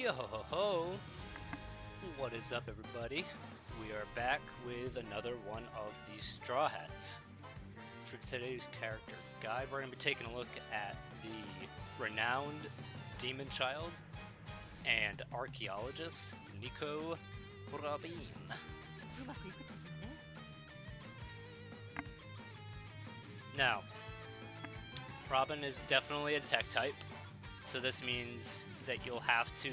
Yo ho ho! What is up, everybody? We are back with another one of these Straw Hats. For today's character guide, we're going to be taking a look at the renowned demon child and archaeologist Nico Robin. Now, Robin is definitely a tech type, so this means that you'll have to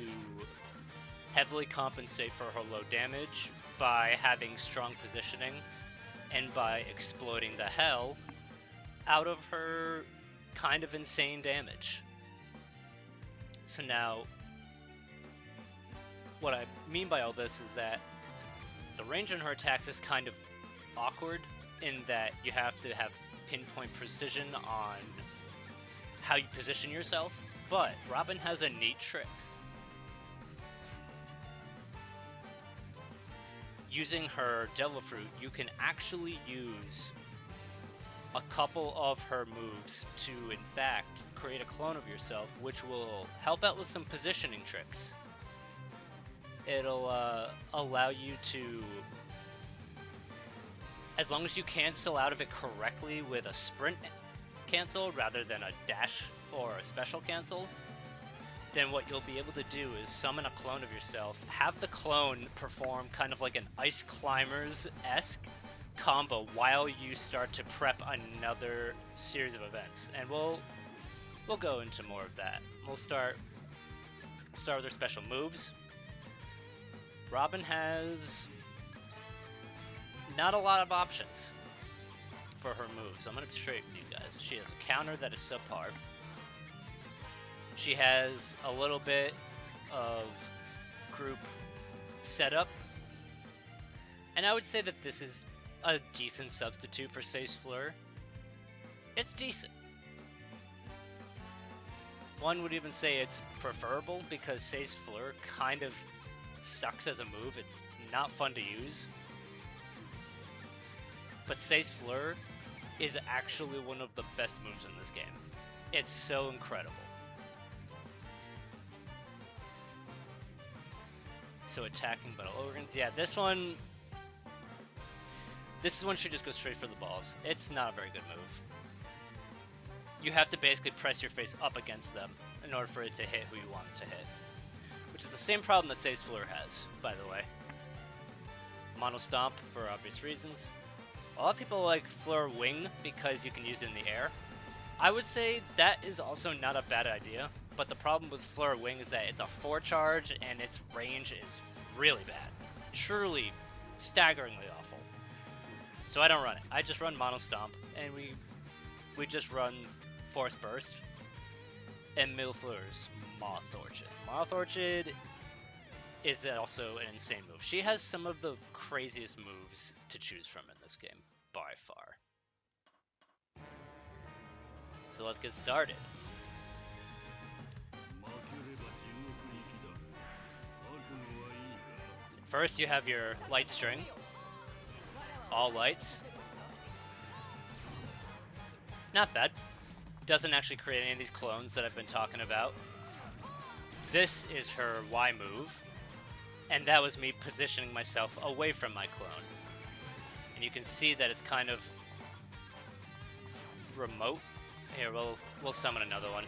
heavily compensate for her low damage by having strong positioning and by exploding the hell out of her kind of insane damage. So now, what I mean by all this is that the range on her attacks is kind of awkward in that you have to have pinpoint precision on how you position yourself, but Robin has a neat trick. Using her Devil Fruit, you can actually use a couple of her moves to, in fact, create a clone of yourself, which will help out with some positioning tricks. It'll allow you to, as long as you cancel out of it correctly with a sprint cancel rather than a dash or a special cancel, then what you'll be able to do is summon a clone of yourself, have the clone perform kind of like an Ice Climbers-esque combo while you start to prep another series of events. And we'll go into more of that. We'll start with her special moves. Robin has not a lot of options for her moves. I'm going to be straight with you guys. She has a counter that is subpar. She has a little bit of group setup. And I would say that this is a decent substitute for Say's Fleur. It's decent. One would even say it's preferable because Say's Fleur kind of sucks as a move. It's not fun to use. But Say's Fleur is actually one of the best moves in this game. It's so incredible. So attacking Battle Organs, yeah, this one should just go straight for the balls. It's not a very good move. You have to basically press your face up against them in order for it to hit who you want it to hit. Which is the same problem that Say's Fleur has, by the way. Mono Stomp, for obvious reasons. A lot of people like Fleur Wing because you can use it in the air. I would say that is also not a bad idea, but the problem with Fleur Wing is that it's a 4 charge and its range is really bad. Truly, staggeringly awful. So I don't run it. I just run Mono Stomp, and we just run Force Burst and Millefleur's Moth Orchid. Moth Orchid is also an insane move. She has some of the craziest moves to choose from in this game, by far. So let's get started. First, you have your light string. All lights. Not bad. Doesn't actually create any of these clones that I've been talking about. This is her Y move. And that was me positioning myself away from my clone. And you can see that it's kind of remote. Here, we'll summon another one.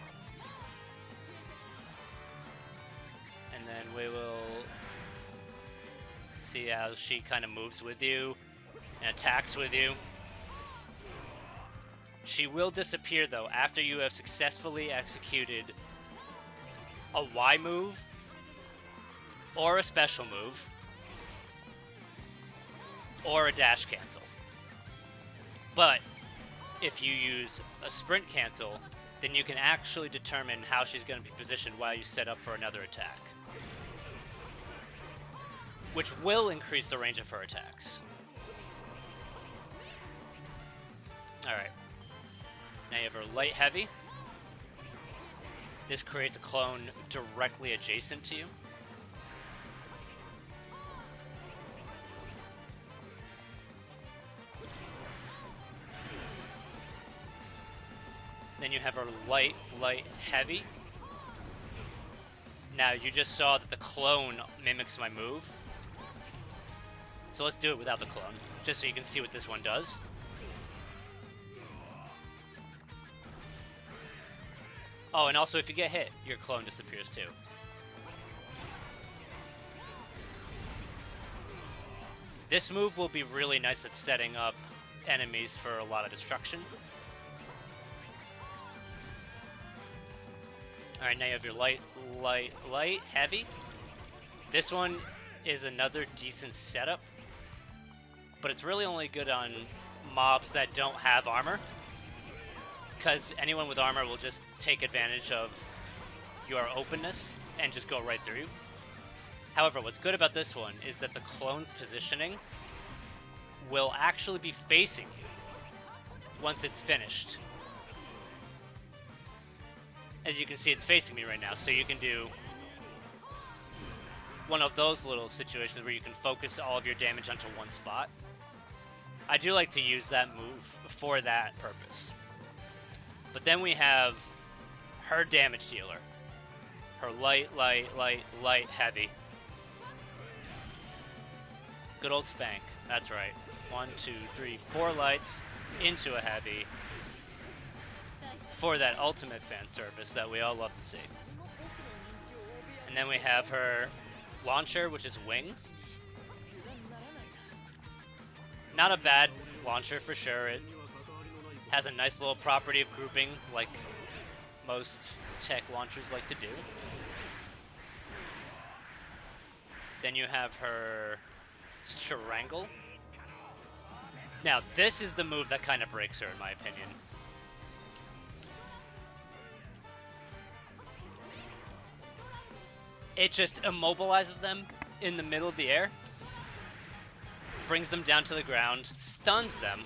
And then we will see how she kind of moves with you and attacks with you. She will disappear, though, after you have successfully executed a Y move or a special move or a dash cancel. But if you use a sprint cancel, then you can actually determine how she's going to be positioned while you set up for another attack, which will increase the range of her attacks. Alright. Now you have her light heavy. This creates a clone directly adjacent to you. Then you have her light, heavy. Now, you just saw that the clone mimics my move. So let's do it without the clone, just so you can see what this one does. Oh, and also if you get hit, your clone disappears too. This move will be really nice at setting up enemies for a lot of destruction. Alright, now you have your light, heavy. This one is another decent setup, but it's really only good on mobs that don't have armor, because anyone with armor will just take advantage of your openness and just go right through you. However, what's good about this one is that the clone's positioning will actually be facing you once it's finished. As you can see, it's facing me right now, so you can do one of those little situations where you can focus all of your damage onto one spot. I do like to use that move for that purpose. But then we have her damage dealer. Her light, heavy. Good old spank. That's right. 1, 2, 3, 4 lights into a heavy for that ultimate fan service that we all love to see. And then we have her launcher, which is wing. Not a bad launcher for sure. It has a nice little property of grouping, like most tech launchers like to do. Then you have her Strangle. Now, this is the move that kind of breaks her, in my opinion. It just immobilizes them in the middle of the air, brings them down to the ground, stuns them,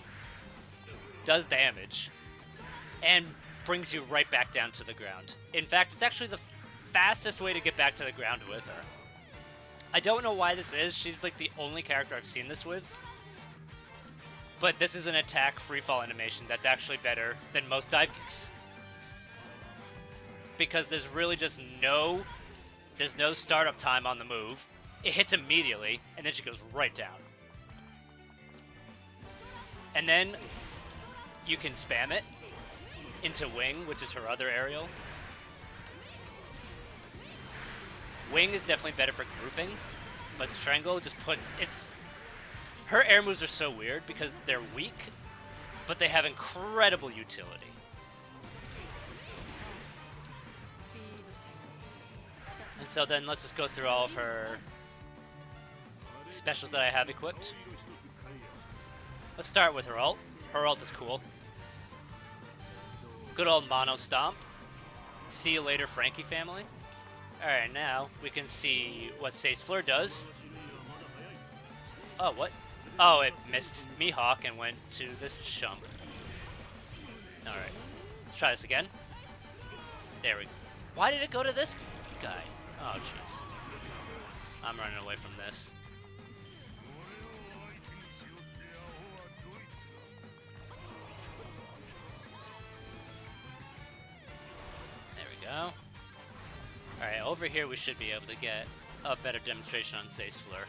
does damage, and brings you right back down to the ground. In fact, it's actually the fastest way to get back to the ground with her. I don't know why this is. She's like the only character I've seen this with. But this is an attack freefall animation that's actually better than most dive kicks. Because there's really just there's no startup time on the move. It hits immediately, and then she goes right down. And then you can spam it into Wing, which is her other aerial. Wing is definitely better for grouping, but Strangle just puts her air moves are so weird because they're weak, but they have incredible utility. And so then let's just go through all of her specials that I have equipped. Let's start with her ult. Her ult is cool. Good old Mono Stomp. See you later, Frankie family. Alright, now we can see what Sace Fleur does. Oh, what? Oh, it missed Mihawk and went to this chump. Alright, let's try this again. There we go. Why did it go to this guy? Oh, jeez. I'm running away from this. There we go. Alright, over here we should be able to get a better demonstration on Sace Fleur.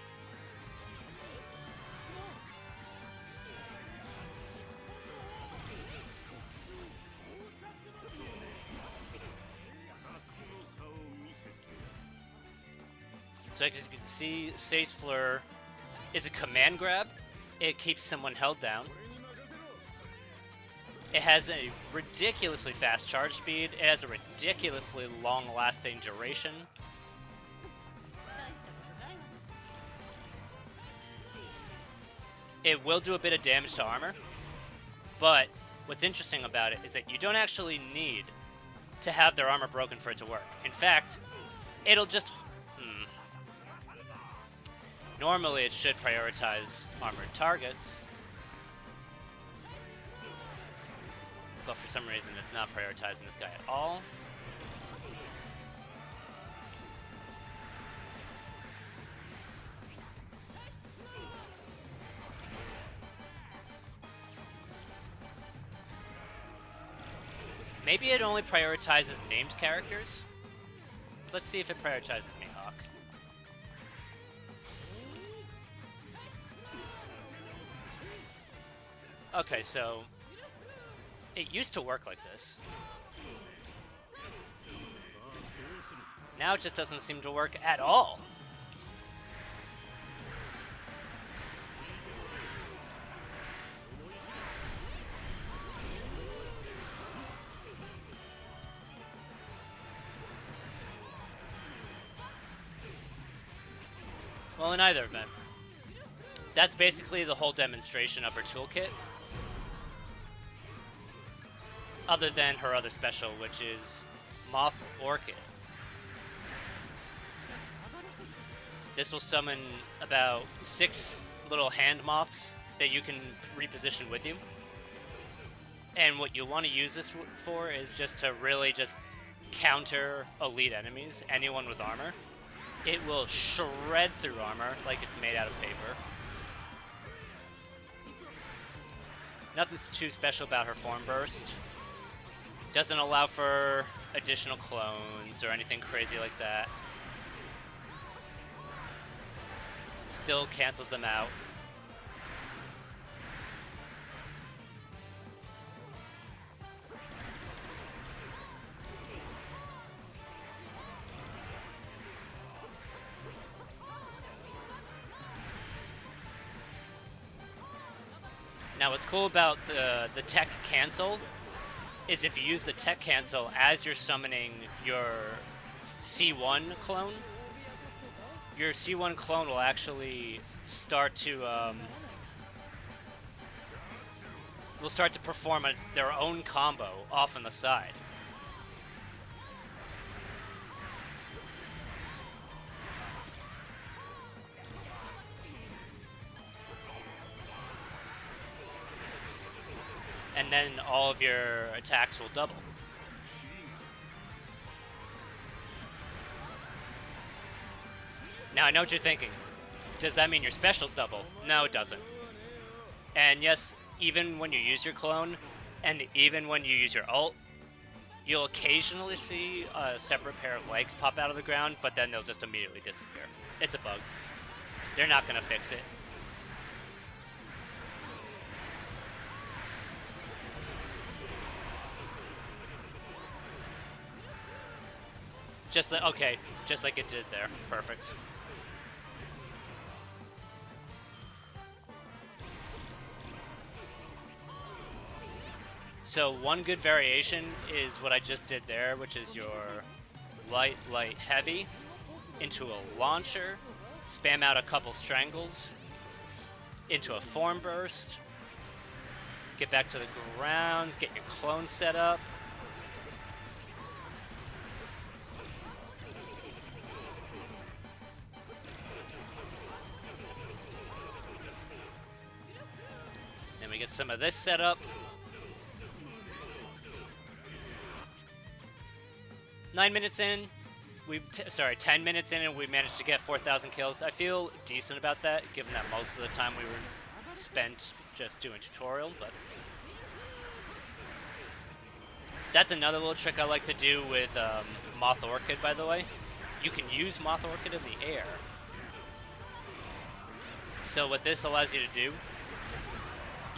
So as you can see, Sace Fleur is a command grab. It keeps someone held down. It has a ridiculously fast charge speed. It has a ridiculously long-lasting duration. It will do a bit of damage to armor, but what's interesting about it is that you don't actually need to have their armor broken for it to work. In fact, it'll just... Normally it should prioritize armored targets, but for some reason it's not prioritizing this guy at all. Maybe it only prioritizes named characters. Let's see if it prioritizes Mihawk. Okay, so it used to work like this. Now it just doesn't seem to work at all. Well, in either event, that's basically the whole demonstration of her toolkit. Other than her other special, which is Moth Orchid. This will summon about 6 little hand moths that you can reposition with you. And what you want to use this for is just to really just counter elite enemies, anyone with armor. It will shred through armor like it's made out of paper. Nothing's too special about her form burst. Doesn't allow for additional clones or anything crazy like that. Still cancels them out. Now what's cool about the tech cancel is if you use the tech cancel as you're summoning your C1 clone, your C1 clone will actually start to perform their own combo off on the side. And then all of your attacks will double. Now I know what you're thinking. Does that mean your specials double? No, it doesn't. And yes, even when you use your clone, and even when you use your ult, you'll occasionally see a separate pair of legs pop out of the ground, but then they'll just immediately disappear. It's a bug. They're not gonna fix it. Just like, okay, just like it did there. Perfect. So one good variation is what I just did there, which is your light, light, heavy into a launcher, spam out a couple strangles, into a form burst, get back to the ground, get your clone set up. Then we get some of this set up. 9 minutes in, 10 minutes in, and we managed to get 4,000 kills. I feel decent about that, given that most of the time we were spent just doing tutorial, but that's another little trick I like to do with Moth Orchid, by the way. You can use Moth Orchid in the air. So what this allows you to do,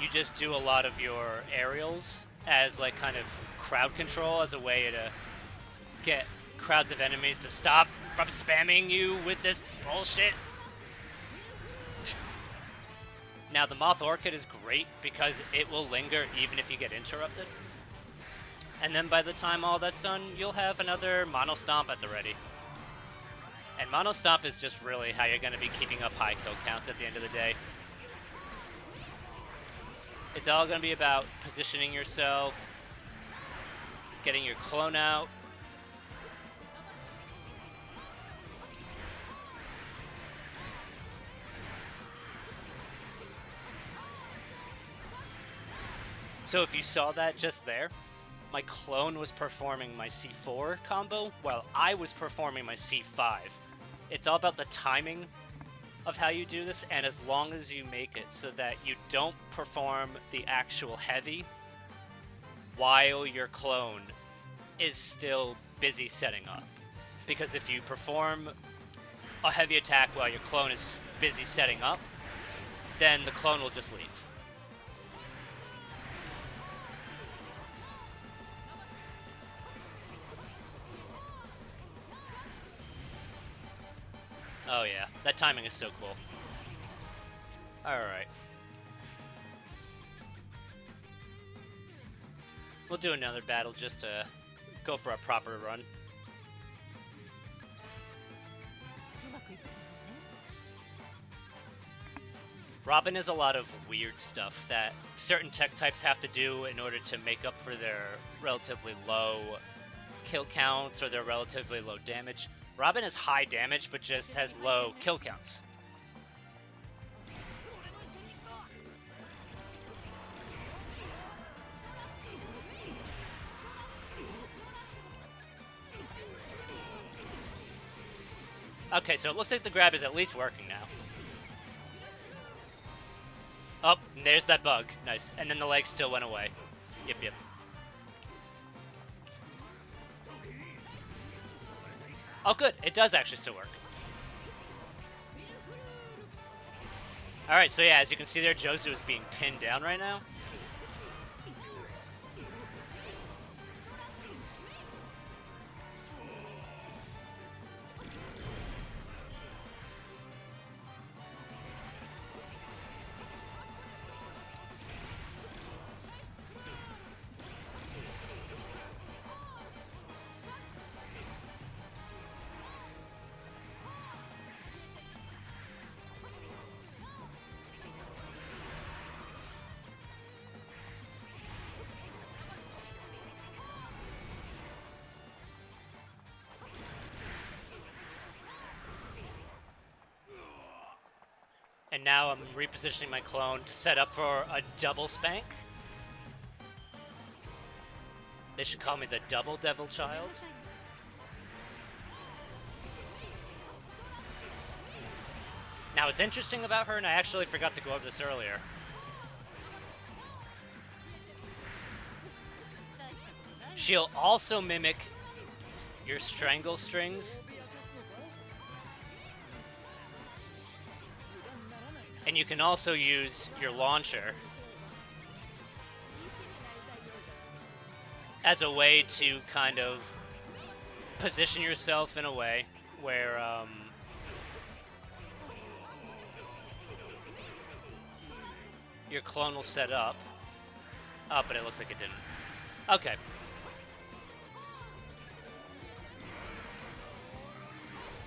you just do a lot of your aerials as like kind of crowd control, as a way to get crowds of enemies to stop from spamming you with this bullshit. Now the Moth Orchid is great because it will linger even if you get interrupted. And then by the time all that's done, you'll have another Mono Stomp at the ready. And Mono Stomp is just really how you're going to be keeping up high kill counts at the end of the day. It's all going to be about positioning yourself, getting your clone out, so if you saw that just there, my clone was performing my C4 combo while I was performing my C5. It's all about the timing of how you do this, and as long as you make it so that you don't perform the actual heavy while your clone is still busy setting up. because if you perform a heavy attack while your clone is busy setting up, then the clone will just leave. Oh yeah, that timing is so cool. Alright. We'll do another battle just to go for a proper run. Robin is a lot of weird stuff that certain tech types have to do in order to make up for their relatively low kill counts or their relatively low damage. Robin is high damage, but just has low kill counts. Okay, so it looks like the grab is at least working now. Oh, and there's that bug. Nice. And then the leg still went away. Yep, yep. Oh, good. It does actually still work. Alright, so yeah, as you can see there, Josu is being pinned down right now. And now I'm repositioning my clone to set up for a double spank. They should call me the Double Devil Child. Now, what's interesting about her, and I actually forgot to go over this earlier, she'll also mimic your strangle strings. And you can also use your launcher as a way to kind of position yourself in a way where your clone will set up. Oh, but it looks like it didn't. Okay.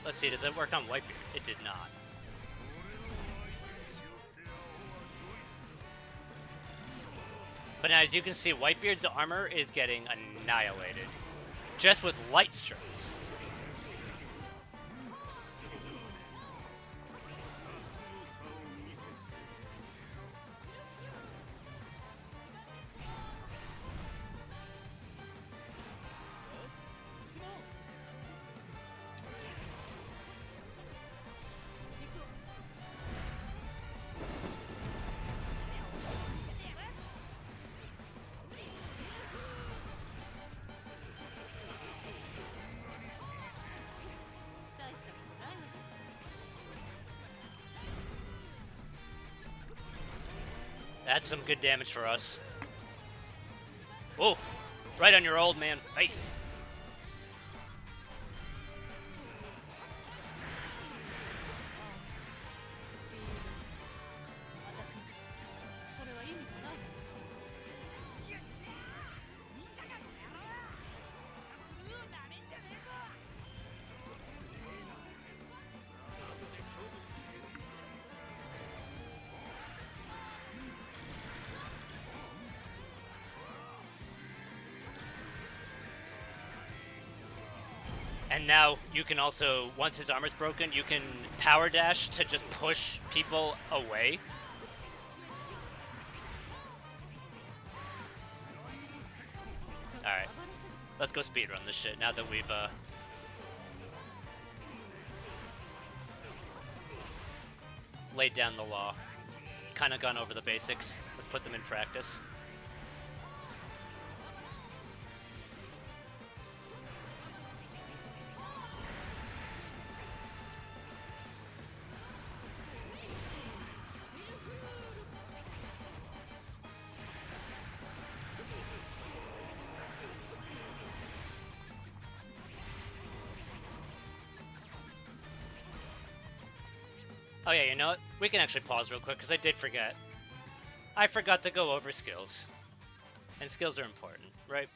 Let's see, does it work on Whitebeard? It did not. But now, as you can see, Whitebeard's armor is getting annihilated, just with light strikes. That's some good damage for us. Whoa, right on your old man face. And now you can also, once his armor's broken, you can power dash to just push people away. Alright, let's go speedrun this shit now that we've laid down the law. Kind of gone over the basics. Let's put them in practice. Oh yeah, you know what? We can actually pause real quick, because I did forget. I forgot to go over skills. And skills are important, right?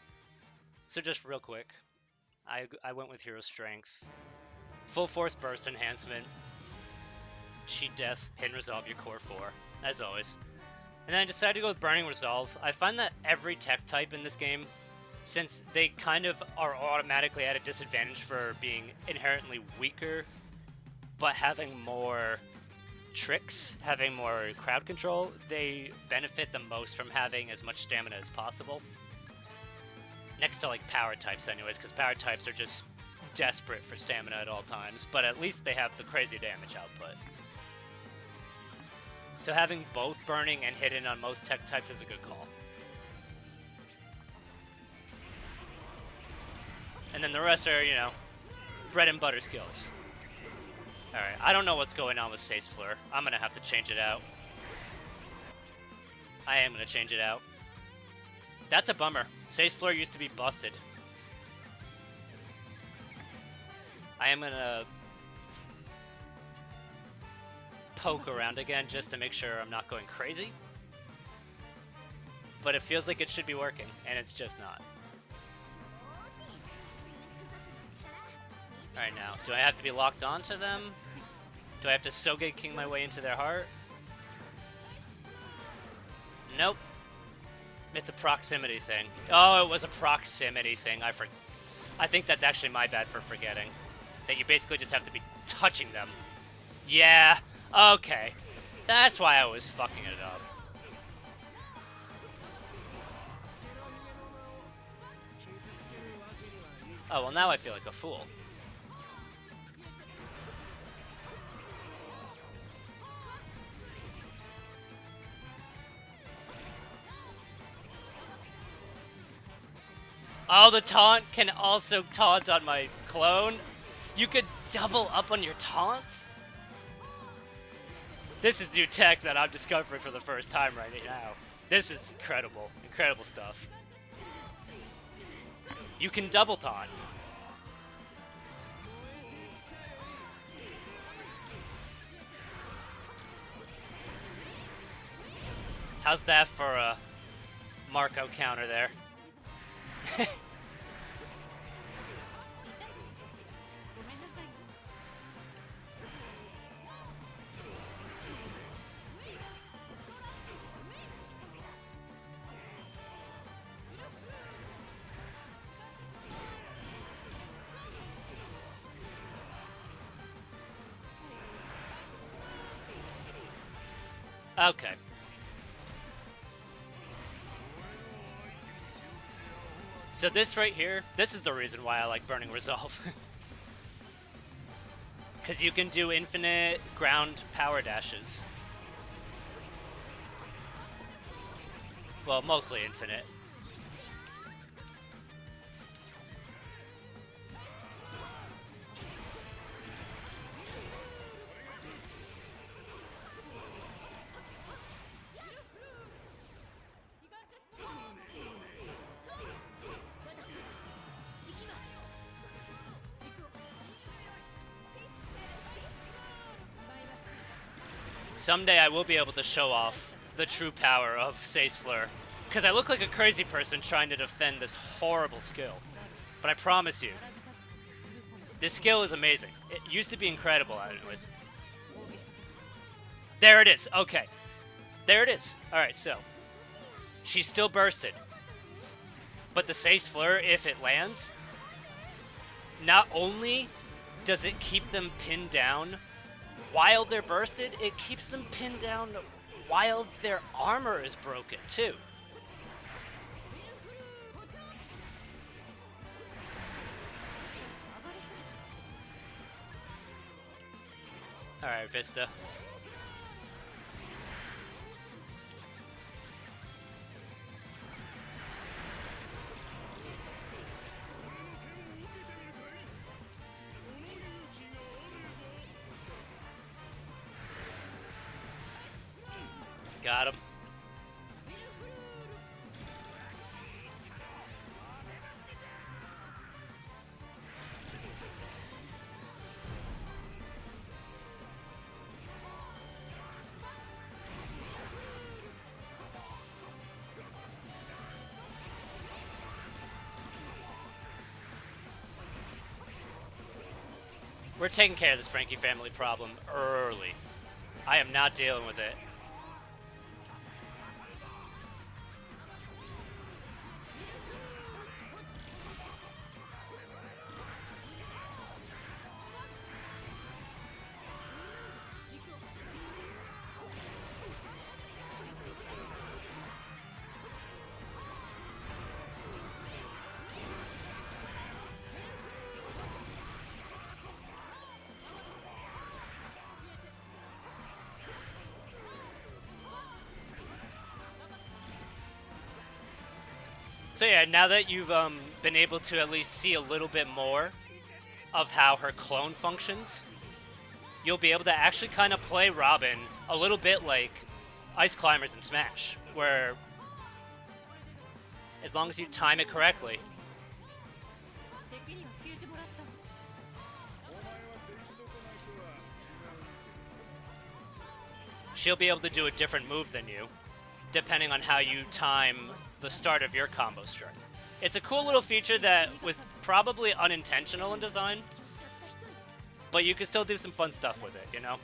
So just real quick. I went with Hero Strength. Full Force Burst Enhancement. Cheat Death, Hit and Resolve your core 4, as always. And then I decided to go with Burning Resolve. I find that every tech type in this game, since they kind of are automatically at a disadvantage for being inherently weaker, but having more tricks, having more crowd control, they benefit the most from having as much stamina as possible. Next to like power types anyways, because power types are just desperate for stamina at all times, but at least they have the crazy damage output. So having both burning and hidden on most tech types is a good call. And then the rest are, you know, bread and butter skills. Alright, I don't know what's going on with Sace Fleur. I'm gonna have to change it out. I am gonna change it out. That's a bummer. Sace Fleur used to be busted. I am gonna poke around again just to make sure I'm not going crazy. But it feels like it should be working, and it's just not. Alright now, do I have to be locked onto them? Do I have to Soge King my way into their heart? Nope. It's a proximity thing. Oh, it was a proximity thing. I think that's actually my bad for forgetting. That you basically just have to be touching them. Yeah, okay. That's why I was fucking it up. Oh, well now I feel like a fool. Oh, the taunt can also taunt on my clone? You could double up on your taunts? This is new tech that I'm discovering for the first time right now. This is incredible. Incredible stuff. You can double taunt. How's that for a Marco counter there? Okay. So this right here, this is the reason why I like Burning Resolve. Because you can do infinite ground power dashes. Well, mostly infinite. Someday I will be able to show off the true power of Sace Fleur. Because I look like a crazy person trying to defend this horrible skill. But I promise you, this skill is amazing. It used to be incredible, anyways. There it is. Okay. There it is. Alright, so. She's still bursted. But the Sace Fleur, if it lands, not only does it keep them pinned down while they're bursted, it keeps them pinned down while their armor is broken, too. Alright, Vista. Got him. We're taking care of this Frankie family problem early. I am not dealing with it. So yeah, now that you've been able to at least see a little bit more of how her clone functions, you'll be able to actually kind of play Robin a little bit like Ice Climbers in Smash, where as long as you time it correctly, she'll be able to do a different move than you, depending on how you time the start of your combo string. It's a cool little feature that was probably unintentional in design, but you can still do some fun stuff with it, you know?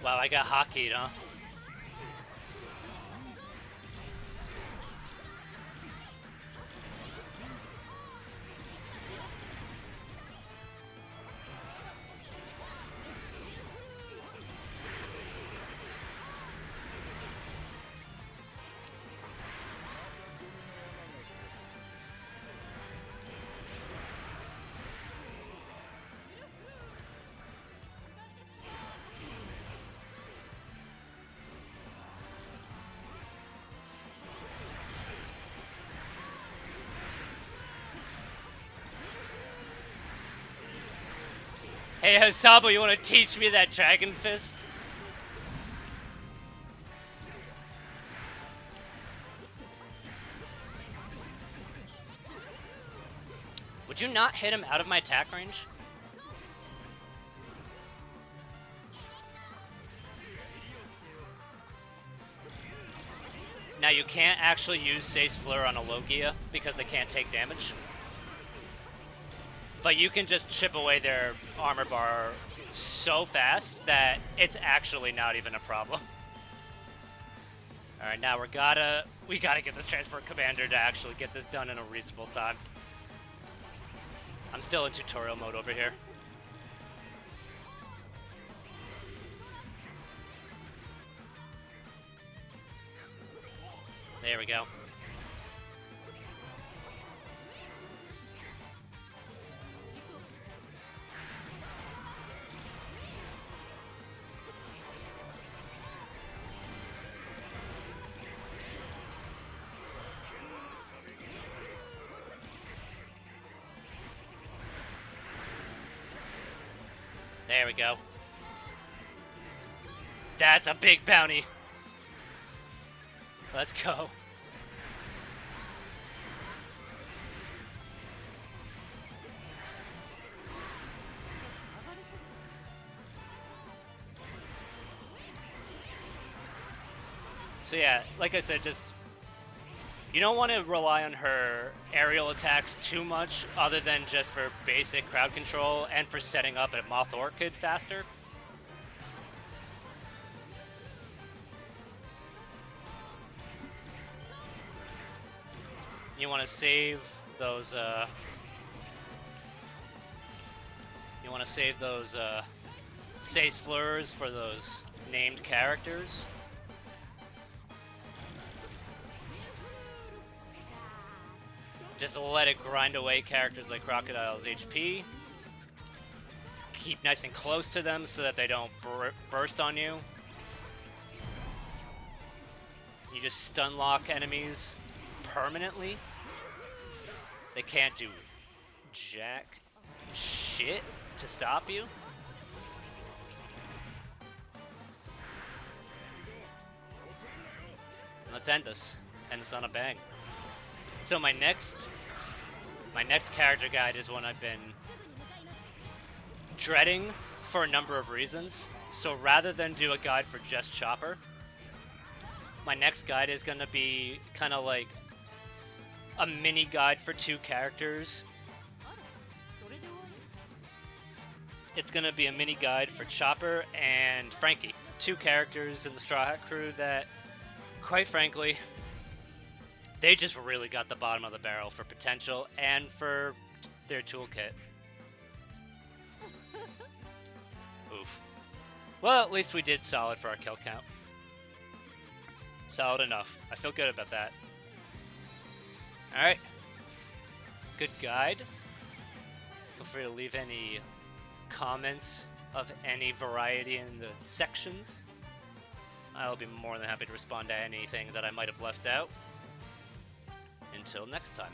Wow, I got hockeyed, huh? Hey, Hasabo, you want to teach me that Dragon Fist? Would you not hit him out of my attack range? Now, you can't actually use Sace Fleur on a Logia because they can't take damage. But you can just chip away their armor bar so fast that it's actually not even a problem. Alright, now we gotta get this Transport Commander to actually get this done in a reasonable time. I'm still in tutorial mode over here. There we go. There we go. That's a big bounty. Let's go. So yeah, like I said, just you don't want to rely on her aerial attacks too much other than just for basic crowd control and for setting up a Moth Orchid faster. You want to save those Sace Fleurs for those named characters. Just let it grind away characters like Crocodile's HP. keep nice and close to them so that they don't burst on you. You just stun lock enemies permanently. They can't do jack shit to stop you. Let's end this. End this on a bang. So my next character guide is one I've been dreading for a number of reasons. So rather than do a guide for just Chopper, my next guide is going to be kind of like a mini guide for 2 characters. It's going to be a mini guide for Chopper and Frankie, 2 characters in the Straw Hat crew that, quite frankly, they just really got the bottom of the barrel for potential and for their toolkit. Oof. Well, at least we did solid for our kill count. Solid enough. I feel good about that. Alright. Good guide. Feel free to leave any comments of any variety in the sections. I'll be more than happy to respond to anything that I might have left out. Until next time.